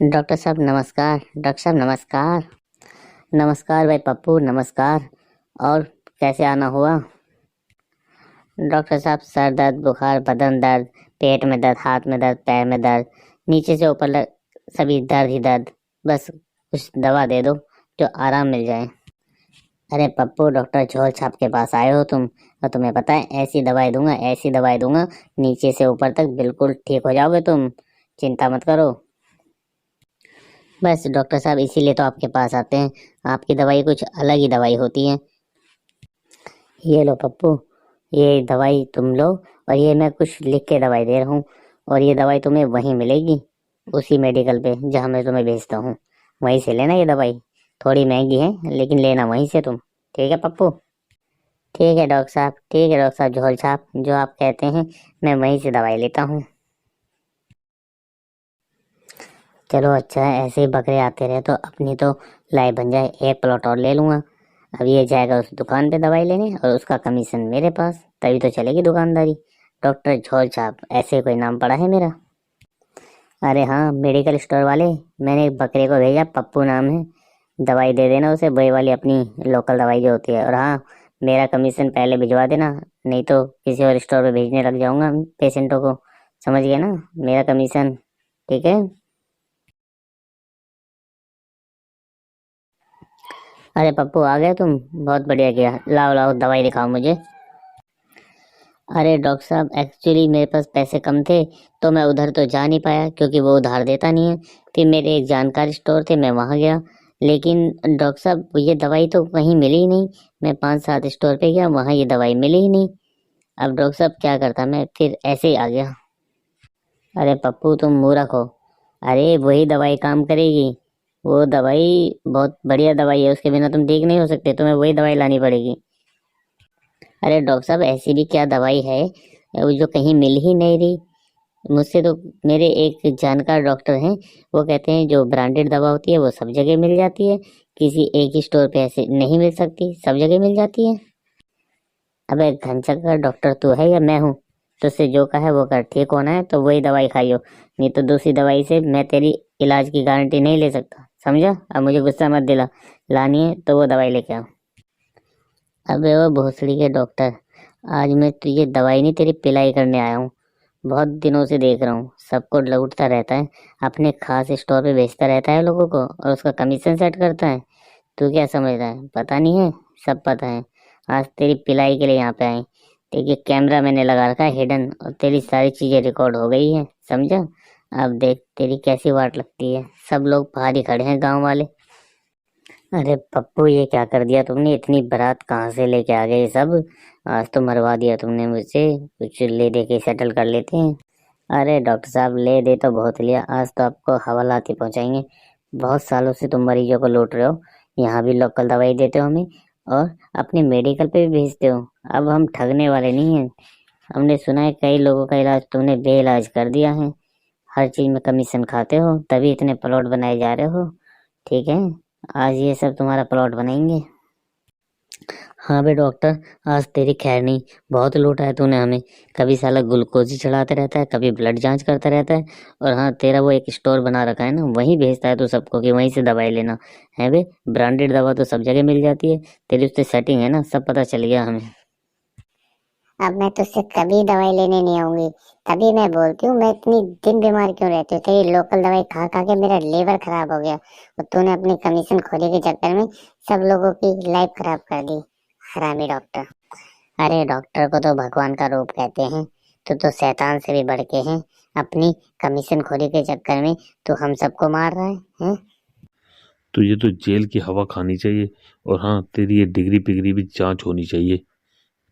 Doctor साहब नमस्कार। Doctor साहब नमस्कार। नमस्कार भाई पप्पू नमस्कार। और कैसे आना हुआ? डॉक्टर साहब सर दर्द, बुखार, बदन दर्द, पेट में दर्द, हाथ में दर्द, पैर में दर्द, नीचे से ऊपर सभी दर्द ही दर्द। बस कुछ दवा दे दो जो आराम मिल जाए। अरे पप्पू, डॉक्टर झोल छाप के पास आए हो तुम, और तुम्हें पता है ऐसी दवाई दूंगा नीचे से ऊपर तक बिल्कुल ठीक हो जाओगे तुम। चिंता मत करो। बस डॉक्टर साहब इसीलिए तो आपके पास आते हैं। आपकी दवाई कुछ अलग ही दवाई होती है। ये लो पप्पू, ये दवाई तुम लो, और ये मैं कुछ लिख के दवाई दे रहा हूँ। और ये दवाई तुम्हें वहीं मिलेगी, उसी मेडिकल पे जहाँ मैं तुम्हें भेजता हूँ। वहीं से लेना ये दवाई। थोड़ी महंगी है लेकिन लेना वहीं से तुम। ठीक है पप्पू? ठीक है डॉक्टर साहब, ठीक है डॉक्टर साहब झोल छाप, जो आप कहते हैं मैं वहीं से दवाई लेता हूँ। चलो अच्छा है, ऐसे ही बकरे आते रहे तो अपनी तो लाई बन जाए। एक प्लॉट और ले लूंगा। अब ये जाएगा उस दुकान पे दवाई लेने और उसका कमीशन मेरे पास, तभी तो चलेगी दुकानदारी। डॉक्टर झोल छाप, ऐसे कोई नाम पड़ा है मेरा? अरे हाँ, मेडिकल स्टोर वाले, मैंने एक बकरे को भेजा, पप्पू नाम है। दवाई दे देना उसे, वही वाली अपनी लोकल दवाई जो होती है। और हाँ, मेरा कमीशन पहले भिजवा देना, नहीं तो किसी और स्टोर पे भेजने लग जाऊंगा पेशेंटों को। समझ गए ना? मेरा कमीशन। ठीक है। अरे पप्पू आ गए तुम, बहुत बढ़िया किया। लाओ लाओ दवाई दिखाओ मुझे। अरे डॉक्टर साहब, एक्चुअली मेरे पास पैसे कम थे तो मैं उधर तो जा नहीं पाया, क्योंकि वो उधार देता नहीं है। फिर मेरे एक जानकार स्टोर थे, मैं वहाँ गया। लेकिन डॉक्टर साहब ये दवाई तो कहीं मिली ही नहीं। मैं 5-7 स्टोर पे गया, वहाँ ये दवाई मिली ही नहीं। अब डॉक्टर साहब क्या करता मैं, फिर ऐसे ही आ गया। अरे पप्पू तुम मूर्ख हो। अरे वही दवाई काम करेगी। वो दवाई बहुत बढ़िया दवाई है, उसके बिना तुम ठीक नहीं हो सकते, तुम्हें वही दवाई लानी पड़ेगी। अरे डॉक्टर साहब ऐसी भी क्या दवाई है वो जो कहीं मिल ही नहीं रही? मुझसे तो मेरे एक जानकार डॉक्टर हैं, वो कहते हैं जो ब्रांडेड दवा होती है वो सब जगह मिल जाती है, किसी एक ही स्टोर पे ऐसे नहीं मिल सकती, सब जगह मिल जाती है। अबे घंचक का डॉक्टर तू है या मैं हूँ? तुझसे जो कहा है वो कर, ठीक होना है तो वही दवाई खाइयो, नहीं तो दूसरी दवाई से मैं तेरी इलाज की गारंटी नहीं ले सकता, समझा? अब मुझे गुस्सा मत दिला। लानी है तो वो दवाई लेके आओ। अबे वो भोसड़ी के डॉक्टर, आज मैं तुझे दवाई नहीं तेरी पिलाई करने आया हूँ। बहुत दिनों से देख रहा हूँ सबको लूटता रहता है, अपने खास स्टोर पे बेचता रहता है लोगों को, और उसका कमीशन सेट करता है। तू क्या समझ रहा है, पता नहीं है? सब पता है। आज तेरी पिलाई के लिए यहाँ पे आए। देखिए कैमरा मैंने लगा रखा है हिडन, और तेरी सारी चीजें रिकॉर्ड हो गई है, समझा? अब देख तेरी कैसी वाट लगती है। सब लोग बाहर ही खड़े हैं, गांव वाले। अरे पप्पू ये क्या कर दिया तुमने, इतनी बारात कहाँ से लेके आ गए ये सब? आज तो मरवा दिया तुमने मुझसे। कुछ ले दे के सेटल कर लेते हैं। अरे डॉक्टर साहब ले दे तो बहुत लिया, आज तो आपको हवालाती पहुंचाएंगे। बहुत सालों से तुम मरीजों को लूट रहे हो। यहाँ भी लोकल दवाई देते हो हमें, और अपने मेडिकल पे भी भेजते हो। अब हम ठगने वाले नहीं हैं। हमने सुना है कई लोगों का इलाज तुमने बेइलाज कर दिया है। हर चीज में कमीशन खाते हो, तभी इतने प्लॉट बनाए जा रहे हो। ठीक है, आज ये सब तुम्हारा प्लॉट बनाएंगे। हाँ बे डॉक्टर, आज तेरी खैर नहीं। बहुत लूटा है तूने हमें। कभी साला ग्लूकोज ही चढ़ाते रहता है, कभी ब्लड जांच करता रहता है। और हाँ, तेरा वो एक स्टोर बना रखा है ना, वहीं भेजता है तू सबको कि वहीं से दवाई लेना है। बे ब्रांडेड दवा तो सब जगह मिल जाती है, तेरी उससे सेटिंग है ना, सब पता चल गया हमें। अब मैं तुझसे कभी दवाई लेने नहीं आऊंगी। तभी मैं बोलती हूँ मैं इतनी दिन बीमार क्यों रहती हूँ। तेरी लोकल दवाई खा खा के मेरा लीवर खराब हो गया, और तूने अपनी कमीशन खोने के चक्कर में सब लोगों की लाइफ खराब कर दी। हरामी डॉक्टर। अरे डॉक्टर को तो भगवान का रूप कहते हैं, तो शैतान से भी बढ़ के हैं। अपनी कमीशन खोरी के चक्कर में तो हम सबको मार रहा है, हैं? तुझे तो जेल की हवा खानी चाहिए। और हाँ, तेरी ये डिग्री पिग्री भी जांच होनी चाहिए।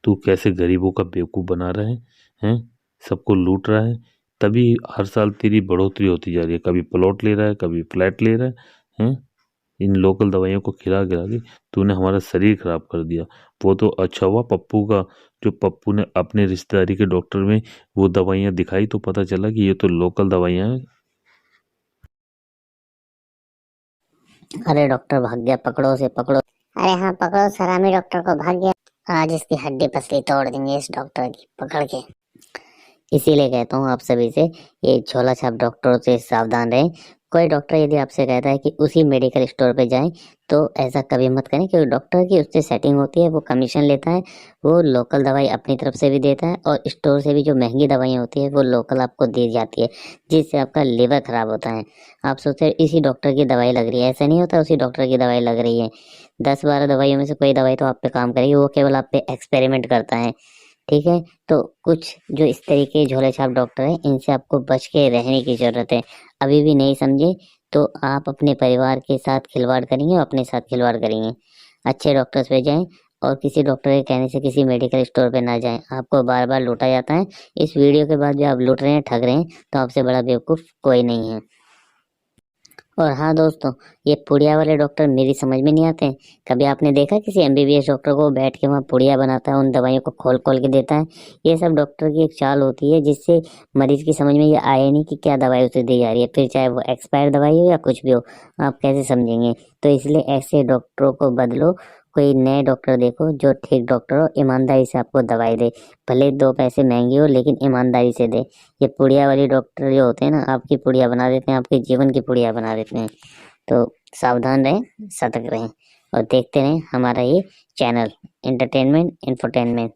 तू कैसे गरीबों का बेवकूफ़ बना रहा है, हैं? सबको लूट रहा है, तभी हर साल तेरी बढ़ोतरी होती जा रही है। कभी प्लॉट ले रहा है, कभी फ्लैट ले रहा है, हैं? इन लोकल दवाइयों को खिला खिला के तूने हमारा शरीर खराब कर दिया। वो तो अच्छा हुआ पप्पू का, जो पप्पू ने अपने रिश्तेदारी के डॉक्टर में वो दवाइयाँ दिखाई तो पता चला कि ये तो लोकल दवाइयाँ हैं। अरे डॉक्टर भाग गया, पकड़ो उसे पकड़ो। अरे हाँ पकड़ो, उस हरामी डॉक्टर को, भाग गया। आज इसकी हड्डी पसली तोड़ देंगे इस डॉक्टर की पकड़ के। इसीलिए कहता हूँ आप सभी से, ये झोला छाप डॉक्टरों से सावधान रहें। कोई डॉक्टर यदि आपसे कहता है कि उसी मेडिकल स्टोर पे जाएं तो ऐसा कभी मत करें, क्योंकि डॉक्टर की उससे सेटिंग होती है, वो कमीशन लेता है, वो लोकल दवाई अपनी तरफ से भी देता है और स्टोर से भी जो महंगी दवाइयाँ होती है वो लोकल आपको दी जाती है, जिससे आपका लिवर खराब होता है। आप सोचते हैं इसी डॉक्टर की दवाई लग रही है, ऐसा नहीं होता। उसी डॉक्टर की दवाई लग रही है, 10-12 दवाइयों में से कोई दवाई तो आप पे काम करेगी, वो केवल आप पे एक्सपेरिमेंट करता है। ठीक है, तो कुछ जो इस तरीके झोले छाप डॉक्टर हैं, इनसे आपको बच के रहने की जरूरत है। अभी भी नहीं समझे तो आप अपने परिवार के साथ खिलवाड़ करेंगे और अपने साथ खिलवाड़ करेंगे। अच्छे डॉक्टर्स पे जाएं और किसी डॉक्टर के कहने से किसी मेडिकल स्टोर पे ना जाएं, आपको बार बार लूटा जाता है। इस वीडियो के बाद जो आप लूट रहे हैं, ठग रहे हैं, तो आपसे बड़ा बेवकूफ़ कोई नहीं है। और हाँ दोस्तों, ये पुड़िया वाले डॉक्टर मेरी समझ में नहीं आते हैं। कभी आपने देखा किसी एमबीबीएस डॉक्टर को बैठ के वहाँ पुड़िया बनाता है, उन दवाइयों को खोल खोल के देता है? ये सब डॉक्टर की एक चाल होती है, जिससे मरीज की समझ में ये आए नहीं कि क्या दवाई उसे दी जा रही है, फिर चाहे वो एक्सपायर दवाई हो या कुछ भी हो, आप कैसे समझेंगे? तो इसलिए ऐसे डॉक्टरों को बदलो, कोई नए डॉक्टर देखो जो ठीक डॉक्टर हो, ईमानदारी से आपको दवाई दे, भले 2 पैसे महंगी हो लेकिन ईमानदारी से दे। ये पुड़िया वाली डॉक्टर जो होते हैं ना, आपकी पुड़िया बना देते हैं, आपके जीवन की पुड़िया बना देते हैं। तो सावधान रहें, सतर्क रहें और देखते रहें हमारा ये चैनल एंटरटेनमेंट इंफोटेनमेंट।